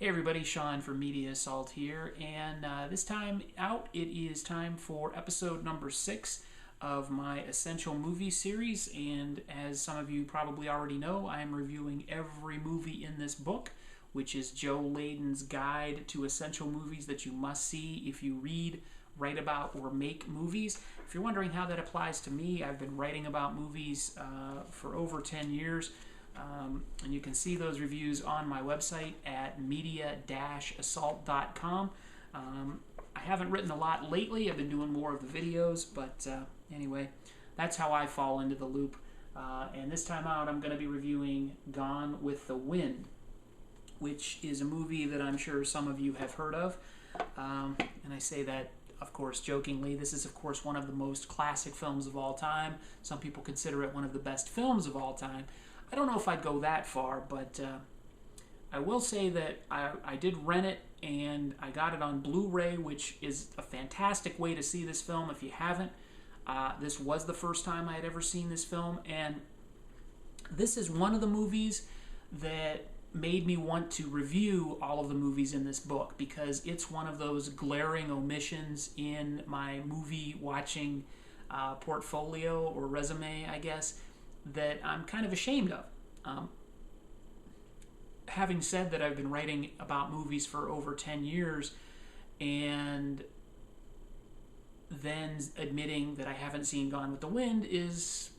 Hey everybody, Sean from Media Assault here, and this time out it is time for episode number 6 of my Essential Movie series, and as some of you probably already know, I am reviewing every movie in this book, which is Joe Layden's Guide to Essential Movies that you must see if you read, write about, or make movies. If you're wondering how that applies to me, I've been writing about movies for over 10 years. And you can see those reviews on my website at media-assault.com. I haven't written a lot lately. I've been doing more of the videos, but anyway, that's how I fall into the loop. And this time out, I'm going to be reviewing Gone with the Wind, which is a movie that I'm sure some of you have heard of. And I say that, of course, jokingly. This is, of course, one of the most classic films of all time. Some people consider it one of the best films of all time. I don't know if I'd go that far, but I will say that I did rent it, and I got it on Blu-ray, which is a fantastic way to see this film if you haven't. This was the first time I had ever seen this film, and this is one of the movies that made me want to review all of the movies in this book, because it's one of those glaring omissions in my movie watching portfolio or resume, I guess, that I'm kind of ashamed of. Having said that, I've been writing about movies for over 10 years, and then admitting that I haven't seen Gone with the Wind is,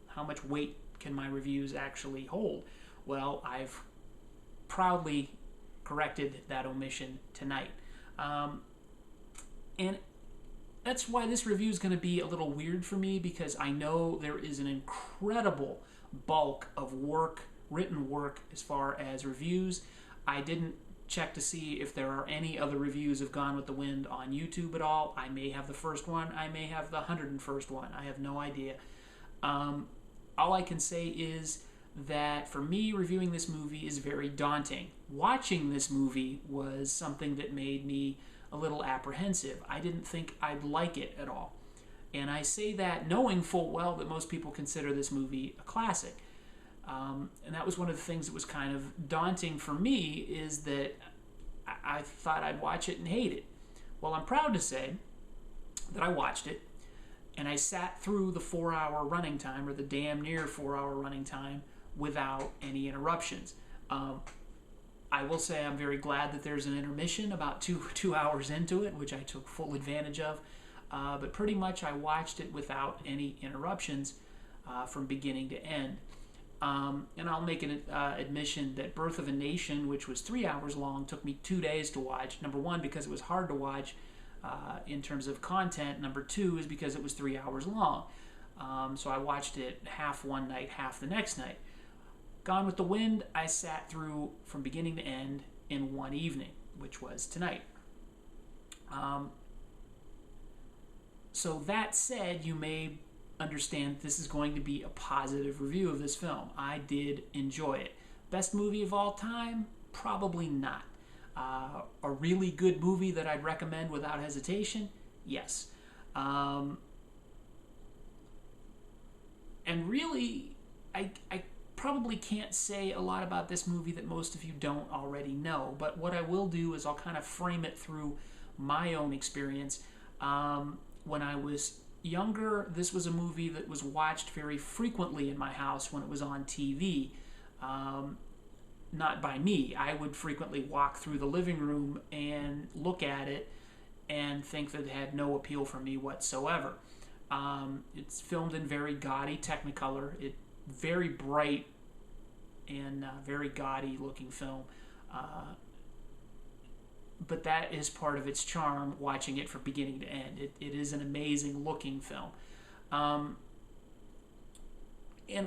how much weight can my reviews actually hold? Well, I've proudly corrected that omission tonight. And that's why this review is going to be a little weird for me, because I know there is an incredible bulk of work, written work, as far as reviews. I didn't check to see if there are any other reviews of Gone with the Wind on YouTube at all. I may have the first one. I may have the 101st one. I have no idea. All I can say is that for me, reviewing this movie is very daunting. Watching this movie was something that made me a little apprehensive. I didn't think I'd like it at all. And I say that knowing full well that most people consider this movie a classic. And that was one of the things that was kind of daunting for me, is that I thought I'd watch it and hate it. Well, I'm proud to say that I watched it, and I sat through the 4-hour running time, or the damn near 4-hour running time, without any interruptions. I will say I'm very glad that there's an intermission about two hours into it, which I took full advantage of. But pretty much I watched it without any interruptions from beginning to end. And I'll make an admission that Birth of a Nation, which was 3 hours long, took me 2 days to watch. Number one, because it was hard to watch in terms of content. Number two is because it was 3 hours long. So I watched it half one night, half the next night. Gone with the Wind, I sat through from beginning to end in one evening, which was tonight. So that said, you may understand this is going to be a positive review of this film. I did enjoy it. Best movie of all time? Probably not. A really good movie that I'd recommend without hesitation? Yes. And really, I probably can't say a lot about this movie that most of you don't already know, but what I will do is I'll kind of frame it through my own experience. When I was younger, this was a movie that was watched very frequently in my house when it was on TV. Not by me. I would frequently walk through the living room and look at it and think that it had no appeal for me whatsoever. It's filmed in very gaudy Technicolor. Very bright and very gaudy looking film. But that is part of its charm, watching it from beginning to end. It is an amazing looking film. And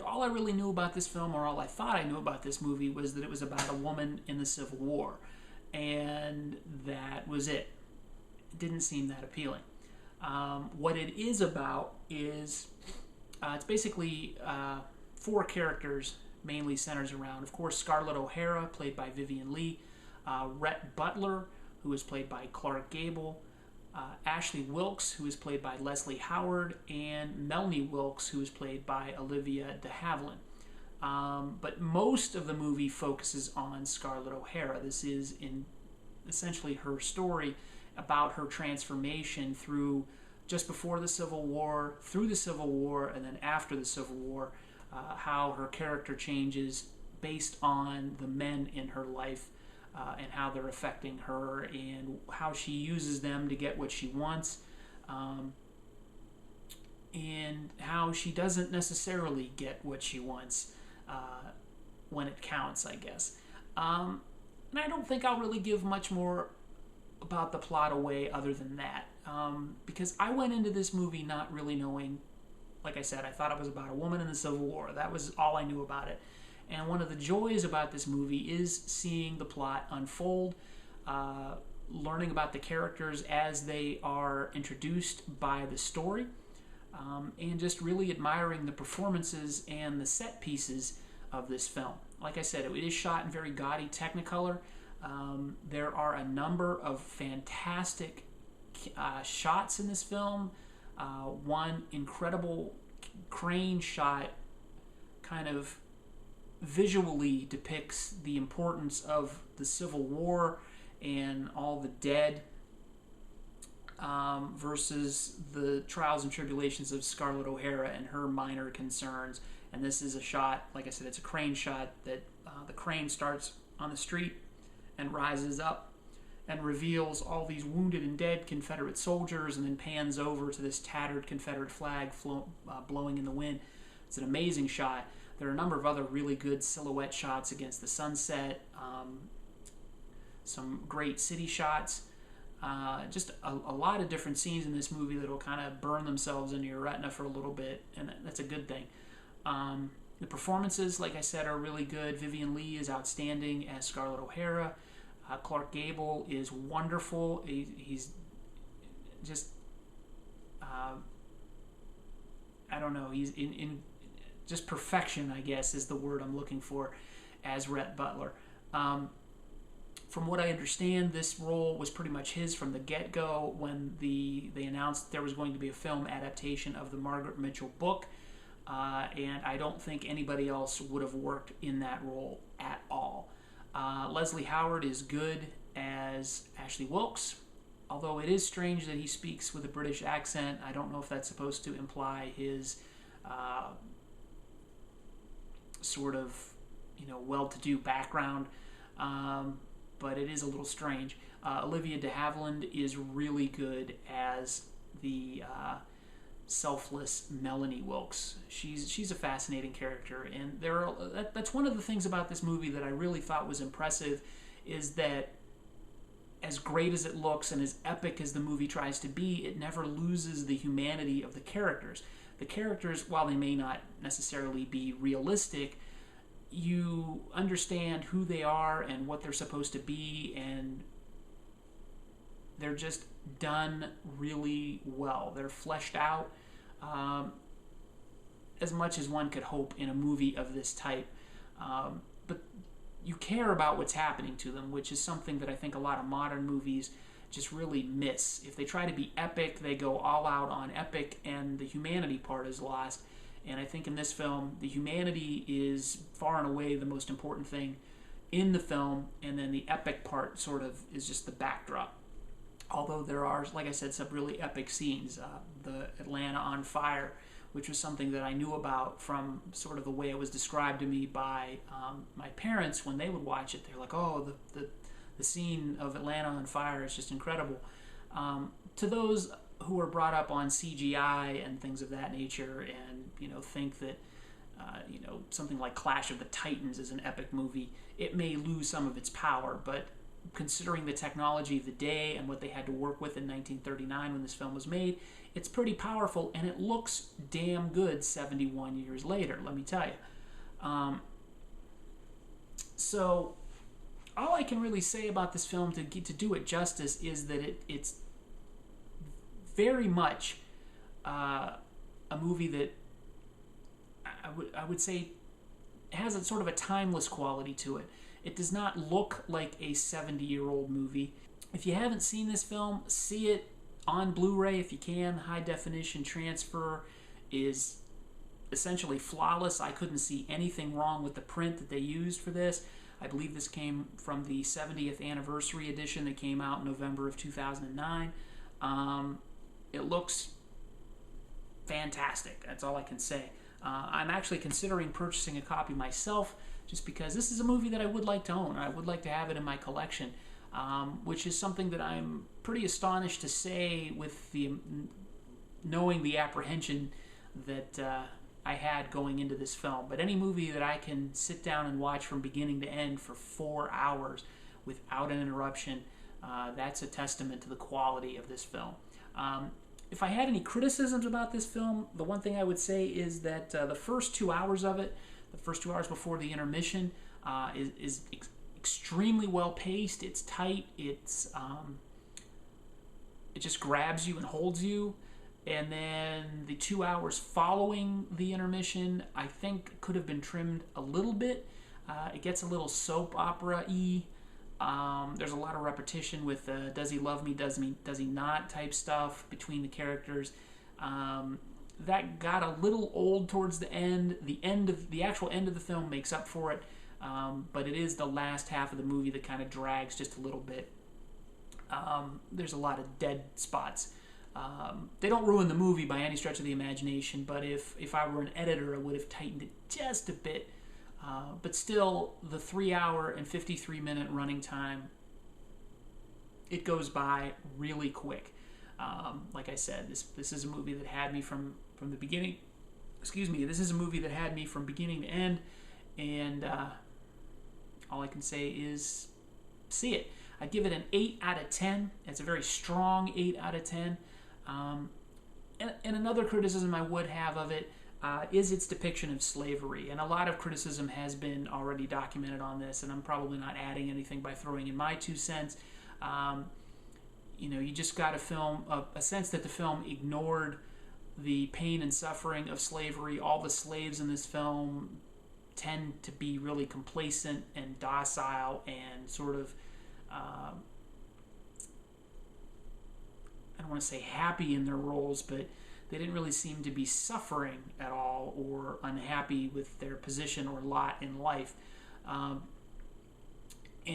all I really knew about this film, or all I thought I knew about this movie, was that it was about a woman in the Civil War. And that was it. It didn't seem that appealing. What it is about is, it's basically 4 characters, mainly centers around, of course, Scarlett O'Hara, played by Vivian Leigh, Rhett Butler, who is played by Clark Gable, Ashley Wilkes, who is played by Leslie Howard, and Melanie Wilkes, who is played by Olivia de Havilland. But most of the movie focuses on Scarlett O'Hara. This is in essentially her story about her transformation through just before the Civil War, through the Civil War, and then after the Civil War, how her character changes based on the men in her life and how they're affecting her and how she uses them to get what she wants, and how she doesn't necessarily get what she wants when it counts, I guess. And I don't think I'll really give much more about the plot away other than that, because I went into this movie not really knowing. Like I said, I thought it was about a woman in the Civil War. That was all I knew about it. And one of the joys about this movie is seeing the plot unfold, learning about the characters as they are introduced by the story, and just really admiring the performances and the set pieces of this film. Like I said, it is shot in very gaudy Technicolor. There are a number of fantastic shots in this film. One incredible crane shot kind of visually depicts the importance of the Civil War and all the dead versus the trials and tribulations of Scarlett O'Hara and her minor concerns. And this is a shot, like I said, it's a crane shot that the crane starts on the street and rises up and reveals all these wounded and dead Confederate soldiers, and then pans over to this tattered Confederate flag blowing in the wind. It's an amazing shot. There are a number of other really good silhouette shots against the sunset, some great city shots, just a lot of different scenes in this movie that will kind of burn themselves into your retina for a little bit, and that's a good thing. The performances, like I said, are really good. Vivian Leigh is outstanding as Scarlett O'Hara. Clark Gable is wonderful. He's just, I don't know, he's in just perfection, I guess, is the word I'm looking for, as Rhett Butler. From what I understand, this role was pretty much his from the get-go when they announced there was going to be a film adaptation of the Margaret Mitchell book, and I don't think anybody else would have worked in that role at all. Leslie Howard is good as Ashley Wilkes, although it is strange that he speaks with a British accent. I don't know if that's supposed to imply his sort of, well-to-do background, but it is a little strange. Olivia de Havilland is really good as the selfless Melanie Wilkes. She's a fascinating character, and that's one of the things about this movie that I really thought was impressive, is that as great as it looks and as epic as the movie tries to be, it never loses the humanity of the characters. The characters, while they may not necessarily be realistic, you understand who they are and what they're supposed to be, and they're just done really well. They're fleshed out as much as one could hope in a movie of this type. But you care about what's happening to them, which is something that I think a lot of modern movies just really miss. If they try to be epic, they go all out on epic, and the humanity part is lost. And I think in this film, the humanity is far and away the most important thing in the film, and then the epic part sort of is just the backdrop. Although there are, like I said, some really epic scenes. The Atlanta on Fire, which was something that I knew about from sort of the way it was described to me by my parents when they would watch it. They're like, oh, the scene of Atlanta on Fire is just incredible. To those who are brought up on CGI and things of that nature, and think that something like Clash of the Titans is an epic movie, it may lose some of its power. But considering the technology of the day and what they had to work with in 1939 when this film was made, it's pretty powerful, and it looks damn good 71 years later, let me tell you. So all I can really say about this film to do it justice is that it's very much a movie that I would say has a sort of a timeless quality to it. It does not look like a 70-year-old movie. If you haven't seen this film, see it on Blu-ray if you can. High definition transfer is essentially flawless. I couldn't see anything wrong with the print that they used for this. I believe this came from the 70th anniversary edition that came out in November of 2009. It looks fantastic. That's all I can say. I'm actually considering purchasing a copy myself, just because this is a movie that I would like to own. I would like to have it in my collection, which is something that I'm pretty astonished to say with the knowing the apprehension that I had going into this film. But any movie that I can sit down and watch from beginning to end for 4 hours without an interruption, that's a testament to the quality of this film. If I had any criticisms about this film, the one thing I would say is that the first 2 hours of it, the first 2 hours before the intermission, is extremely well paced. It's tight. It just grabs you and holds you. And then the 2 hours following the intermission, I think could have been trimmed a little bit. It gets a little soap opera-y. There's a lot of repetition with does he love me, does he not type stuff between the characters. That got a little old towards the end. The actual end of the film makes up for it, but it is the last half of the movie that kind of drags just a little bit. There's a lot of dead spots. They don't ruin the movie by any stretch of the imagination, but if I were an editor, I would have tightened it just a bit. But still, the 3 hour and 53-minute running time, it goes by really quick. Like I said, this is a movie that had me from the beginning. Excuse me. This is a movie that had me from beginning to end, and all I can say is see it. I give it an 8 out of 10. It's a very strong 8 out of 10. And another criticism I would have of it is its depiction of slavery. And a lot of criticism has been already documented on this, and I'm probably not adding anything by throwing in my 2 cents. You just got a sense that the film ignored the pain and suffering of slavery. All the slaves in this film tend to be really complacent and docile and sort of I don't want to say happy in their roles, but they didn't really seem to be suffering at all or unhappy with their position or lot in life. And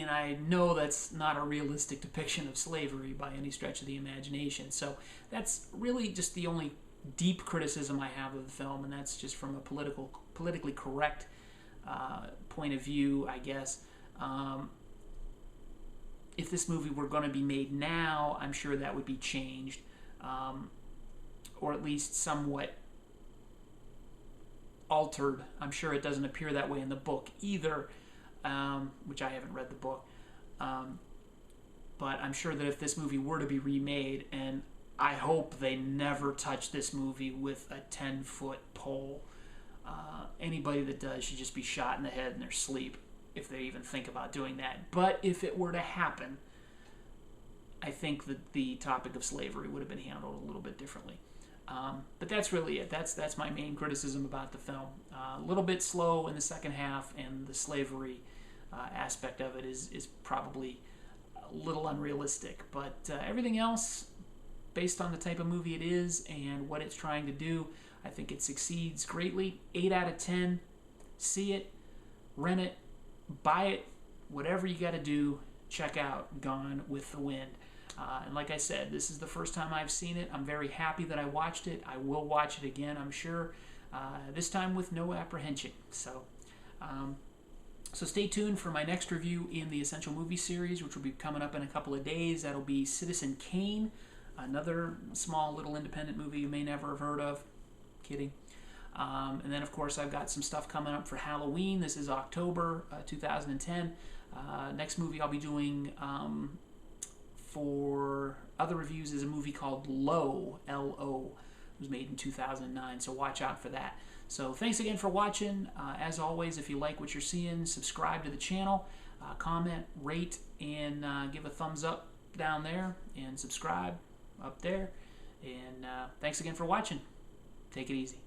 I know that's not a realistic depiction of slavery by any stretch of the imagination. So that's really just the only deep criticism I have of the film, and that's just from a politically correct point of view, I guess. If this movie were going to be made now, I'm sure that would be changed, or at least somewhat altered. I'm sure it doesn't appear that way in the book either, which I haven't read the book. But I'm sure that if this movie were to be remade, and I hope they never touch this movie with a 10-foot pole. Anybody that does should just be shot in the head in their sleep, if they even think about doing that. But if it were to happen, I think that the topic of slavery would have been handled a little bit differently. But that's really it. That's my main criticism about the film. A little bit slow in the second half, and the slavery aspect of it is probably a little unrealistic. But everything else, based on the type of movie it is and what it's trying to do, I think it succeeds greatly. 8 out of 10. See it, rent it, buy it, whatever you got to do. Check out Gone with the Wind. And like I said, this is the first time I've seen it. I'm very happy that I watched it. I will watch it again, I'm sure. This time with no apprehension. So stay tuned for my next review in the Essential Movie Series, which will be coming up in a couple of days. That'll be Citizen Kane, another small little independent movie you may never have heard of. Kidding. And then, of course, I've got some stuff coming up for Halloween. This is October 2010. Next movie I'll be doing for other reviews is a movie called Low, L-O. It was made in 2009, so watch out for that. So thanks again for watching. As always, if you like what you're seeing, subscribe to the channel, comment, rate, and give a thumbs up down there, and subscribe up there. And thanks again for watching. Take it easy.